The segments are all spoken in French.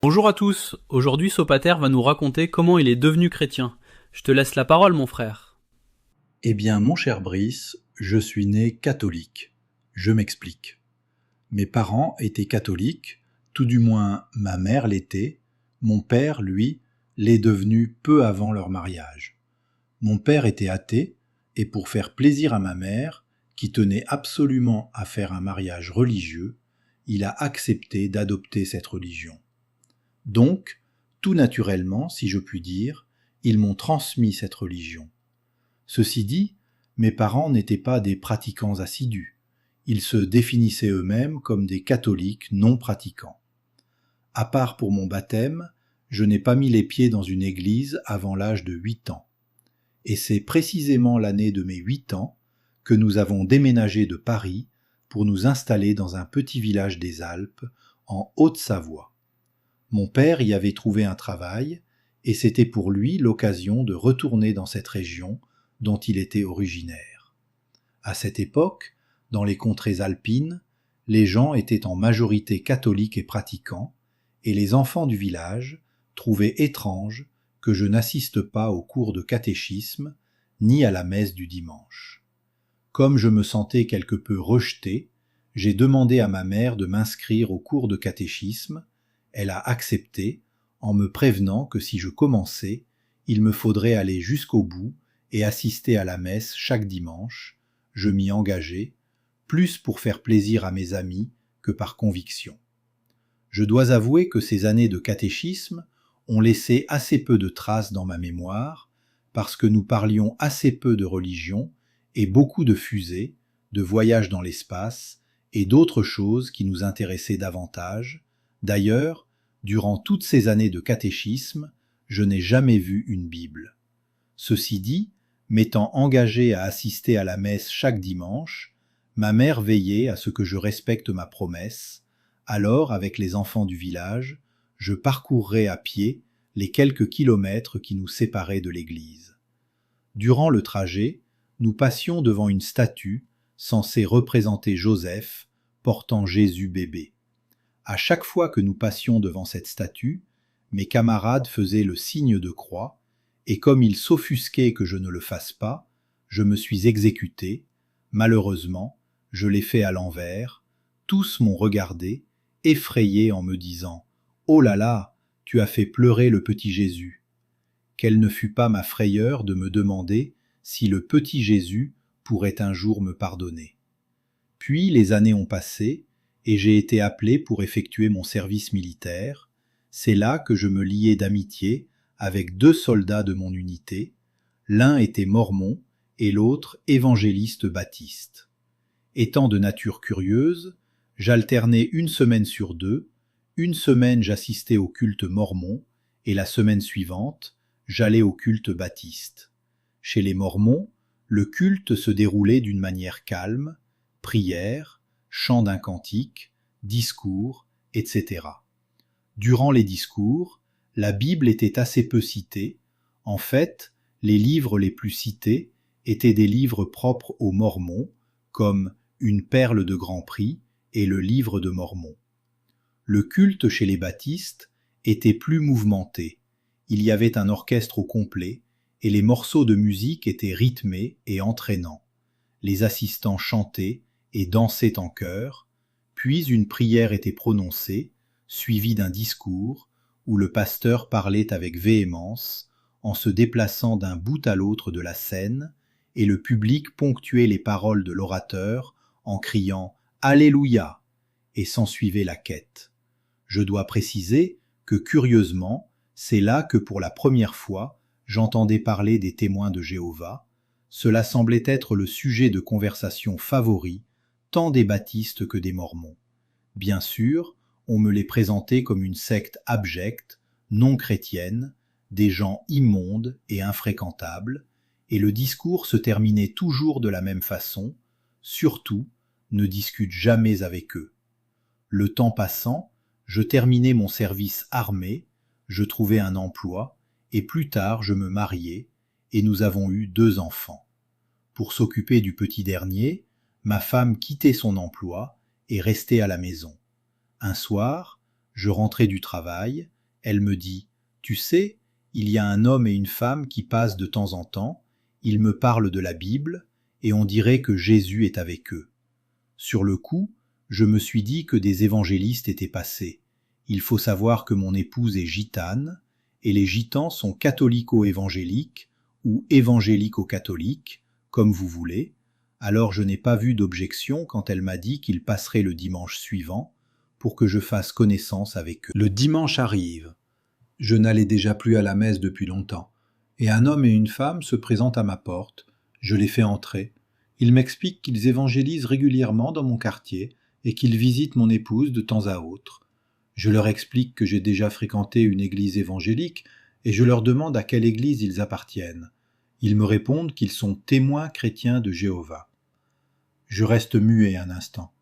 Bonjour à tous, aujourd'hui Sopater va nous raconter comment il est devenu chrétien. Je te laisse la parole mon frère. Eh bien, mon cher Brice, je suis né catholique. Je m'explique. Mes parents étaient catholiques, tout du moins ma mère l'était, mon père, lui, l'est devenu peu avant leur mariage. Mon père était athée, et pour faire plaisir à ma mère, qui tenait absolument à faire un mariage religieux, il a accepté d'adopter cette religion. Donc, tout naturellement, si je puis dire, ils m'ont transmis cette religion. Ceci dit, mes parents n'étaient pas des pratiquants assidus. Ils se définissaient eux-mêmes comme des catholiques non pratiquants. À part pour mon baptême, je n'ai pas mis les pieds dans une église avant l'âge de 8 ans. Et c'est précisément l'année de mes 8 ans que nous avons déménagé de Paris pour nous installer dans un petit village des Alpes, en Haute-Savoie. Mon père y avait trouvé un travail, et c'était pour lui l'occasion de retourner dans cette région dont il était originaire. À cette époque, dans les contrées alpines, les gens étaient en majorité catholiques et pratiquants, et les enfants du village trouvaient étrange que je n'assiste pas aux cours de catéchisme, ni à la messe du dimanche. Comme je me sentais quelque peu rejeté, j'ai demandé à ma mère de m'inscrire au cours de catéchisme. Elle a accepté, en me prévenant que si je commençais, il me faudrait aller jusqu'au bout et assister à la messe chaque dimanche. Je m'y engageai, plus pour faire plaisir à mes amis que par conviction. Je dois avouer que ces années de catéchisme ont laissé assez peu de traces dans ma mémoire, parce que nous parlions assez peu de religion et beaucoup de fusées, de voyages dans l'espace et d'autres choses qui nous intéressaient davantage. D'ailleurs, durant toutes ces années de catéchisme, je n'ai jamais vu une Bible. Ceci dit, m'étant engagé à assister à la messe chaque dimanche, ma mère veillait à ce que je respecte ma promesse. Alors, avec les enfants du village, je parcourrais à pied les quelques kilomètres qui nous séparaient de l'église. Durant le trajet, nous passions devant une statue censée représenter Joseph portant Jésus bébé. À chaque fois que nous passions devant cette statue, mes camarades faisaient le signe de croix, et comme ils s'offusquaient que je ne le fasse pas, je me suis exécuté. Malheureusement, je l'ai fait à l'envers. Tous m'ont regardé, effrayé en me disant « Oh là là, tu as fait pleurer le petit Jésus !» Quelle ne fut pas ma frayeur de me demander si le petit Jésus pourrait un jour me pardonner. Puis les années ont passé, et j'ai été appelé pour effectuer mon service militaire. C'est là que je me liai d'amitié avec 2 soldats de mon unité. L'un était mormon et l'autre évangéliste baptiste. Étant de nature curieuse, j'alternais 1 semaine sur 2. Une semaine j'assistais au culte mormon et la semaine suivante, j'allais au culte baptiste. Chez les mormons, le culte se déroulait d'une manière calme, prière, chant d'un cantique, discours, etc. Durant les discours, la Bible était assez peu citée. En fait, les livres les plus cités étaient des livres propres aux Mormons, comme Une perle de grand prix et le Livre de Mormon. Le culte chez les baptistes était plus mouvementé. Il y avait un orchestre au complet et les morceaux de musique étaient rythmés et entraînants. Les assistants chantaient et dansaient en chœur, puis une prière était prononcée, suivie d'un discours où le pasteur parlait avec véhémence en se déplaçant d'un bout à l'autre de la scène, et le public ponctuait les paroles de l'orateur en criant « Alléluia !» et s'ensuivait la quête. Je dois préciser que, curieusement, c'est là que pour la première fois, j'entendais parler des témoins de Jéhovah. Cela semblait être le sujet de conversation favori, tant des baptistes que des mormons. Bien sûr, on me les présentait comme une secte abjecte, non chrétienne, des gens immondes et infréquentables, et le discours se terminait toujours de la même façon, surtout, ne discute jamais avec eux. Le temps passant, je terminai mon service armé, je trouvai un emploi, et plus tard je me mariai, et nous avons eu 2 enfants. Pour s'occuper du petit dernier, ma femme quittait son emploi et restait à la maison. Un soir, je rentrais du travail, Elle me dit « Tu sais, il y a un homme et une femme qui passent de temps en temps, ils me parlent de la Bible, et on dirait que Jésus est avec eux. » Sur le coup, je me suis dit que des évangélistes étaient passés. Il faut savoir que mon épouse est gitane, et les gitans sont catholico-évangéliques ou évangélico-catholiques, comme vous voulez. Alors je n'ai pas vu d'objection quand elle m'a dit qu'il passerait le dimanche suivant pour que je fasse connaissance avec eux. Le dimanche arrive. Je n'allais déjà plus à la messe depuis longtemps, et un homme et une femme se présentent à ma porte. Je les fais entrer. Ils m'expliquent qu'ils évangélisent régulièrement dans mon quartier et qu'ils visitent mon épouse de temps à autre. Je leur explique que j'ai déjà fréquenté une église évangélique et je leur demande à quelle église ils appartiennent. Ils me répondent qu'ils sont témoins chrétiens de Jéhovah. Je reste muet un instant.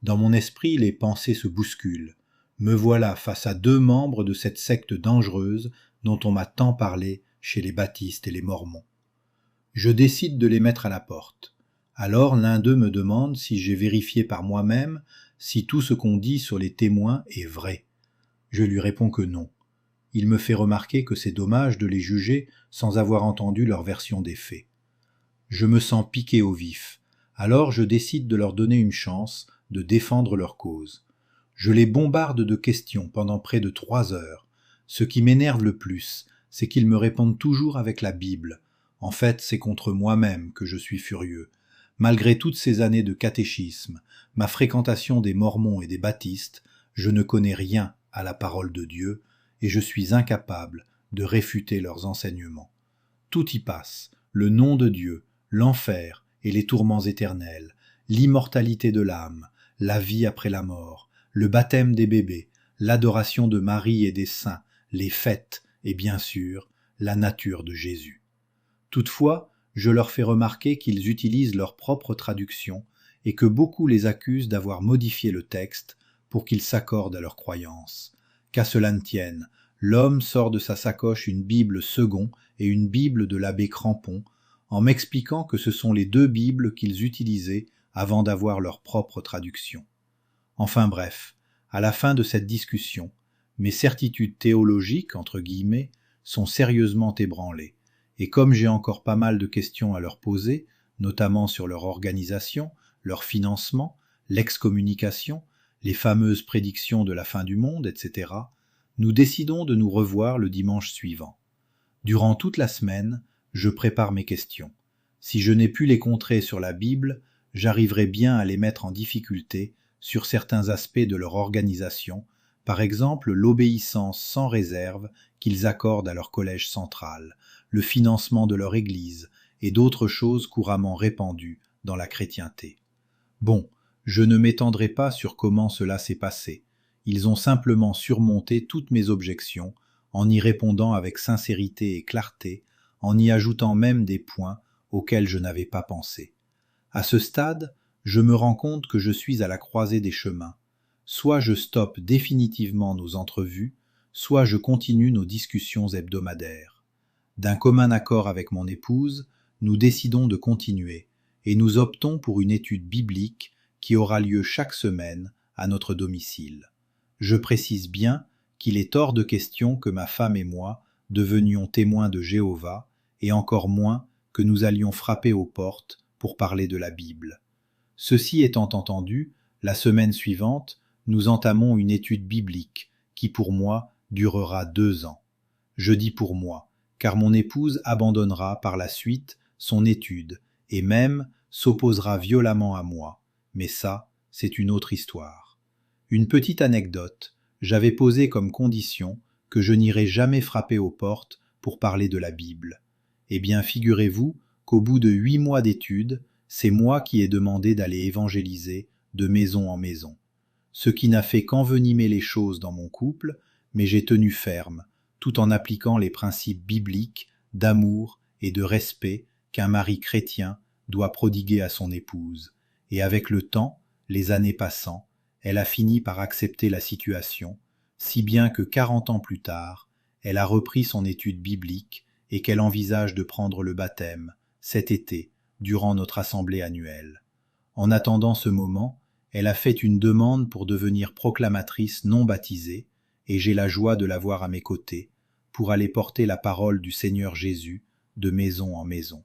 Dans mon esprit, les pensées se bousculent. Me voilà face à deux membres de cette secte dangereuse dont on m'a tant parlé chez les baptistes et les mormons. Je décide de les mettre à la porte. Alors l'un d'eux me demande si j'ai vérifié par moi-même si tout ce qu'on dit sur les témoins est vrai. Je lui réponds que non. Il me fait remarquer que c'est dommage de les juger sans avoir entendu leur version des faits. Je me sens piqué au vif. Alors je décide de leur donner une chance de défendre leur cause. Je les bombarde de questions pendant près de 3 heures. Ce qui m'énerve le plus, c'est qu'ils me répondent toujours avec la Bible. En fait, c'est contre moi-même que je suis furieux. Malgré toutes ces années de catéchisme, ma fréquentation des mormons et des baptistes, je ne connais rien à la parole de Dieu et je suis incapable de réfuter leurs enseignements. Tout y passe, le nom de Dieu, l'enfer et les tourments éternels, l'immortalité de l'âme, la vie après la mort, le baptême des bébés, l'adoration de Marie et des saints, les fêtes et bien sûr, la nature de Jésus. Toutefois, je leur fais remarquer qu'ils utilisent leur propre traduction et que beaucoup les accusent d'avoir modifié le texte pour qu'ils s'accordent à leurs croyances. Qu'à cela ne tienne, l'homme sort de sa sacoche une Bible Second et une Bible de l'abbé Crampon en m'expliquant que ce sont les 2 Bibles qu'ils utilisaient avant d'avoir leur propre traduction. Enfin bref, à la fin de cette discussion, mes certitudes théologiques, entre guillemets, sont sérieusement ébranlées. Et comme j'ai encore pas mal de questions à leur poser, notamment sur leur organisation, leur financement, l'excommunication, les fameuses prédictions de la fin du monde, etc., nous décidons de nous revoir le dimanche suivant. Durant toute la semaine, je prépare mes questions. Si je n'ai pu les contrer sur la Bible, j'arriverai bien à les mettre en difficulté sur certains aspects de leur organisation, par exemple l'obéissance sans réserve qu'ils accordent à leur collège central, le financement de leur Église et d'autres choses couramment répandues dans la chrétienté. Bon, je ne m'étendrai pas sur comment cela s'est passé. Ils ont simplement surmonté toutes mes objections en y répondant avec sincérité et clarté, en y ajoutant même des points auxquels je n'avais pas pensé. À ce stade, je me rends compte que je suis à la croisée des chemins. Soit je stoppe définitivement nos entrevues, soit je continue nos discussions hebdomadaires. D'un commun accord avec mon épouse, nous décidons de continuer et nous optons pour une étude biblique qui aura lieu chaque semaine à notre domicile. Je précise bien qu'il est hors de question que ma femme et moi devenions témoins de Jéhovah et encore moins que nous allions frapper aux portes pour parler de la Bible. Ceci étant entendu, la semaine suivante, nous entamons une étude biblique qui pour moi durera 2 ans. Je dis pour moi, car mon épouse abandonnera par la suite son étude et même s'opposera violemment à moi, mais ça, c'est une autre histoire. Une petite anecdote, j'avais posé comme condition que je n'irai jamais frapper aux portes pour parler de la Bible. Eh bien, figurez-vous qu'au bout de 8 mois d'études, c'est moi qui ai demandé d'aller évangéliser de maison en maison. Ce qui n'a fait qu'envenimer les choses dans mon couple, mais j'ai tenu ferme, tout en appliquant les principes bibliques d'amour et de respect qu'un mari chrétien doit prodiguer à son épouse. Et avec le temps, les années passant, elle a fini par accepter la situation, si bien que 40 ans plus tard, elle a repris son étude biblique et qu'elle envisage de prendre le baptême, cet été, durant notre assemblée annuelle. En attendant ce moment, elle a fait une demande pour devenir proclamatrice non baptisée, et j'ai la joie de l'avoir à mes côtés, pour aller porter la parole du Seigneur Jésus de maison en maison.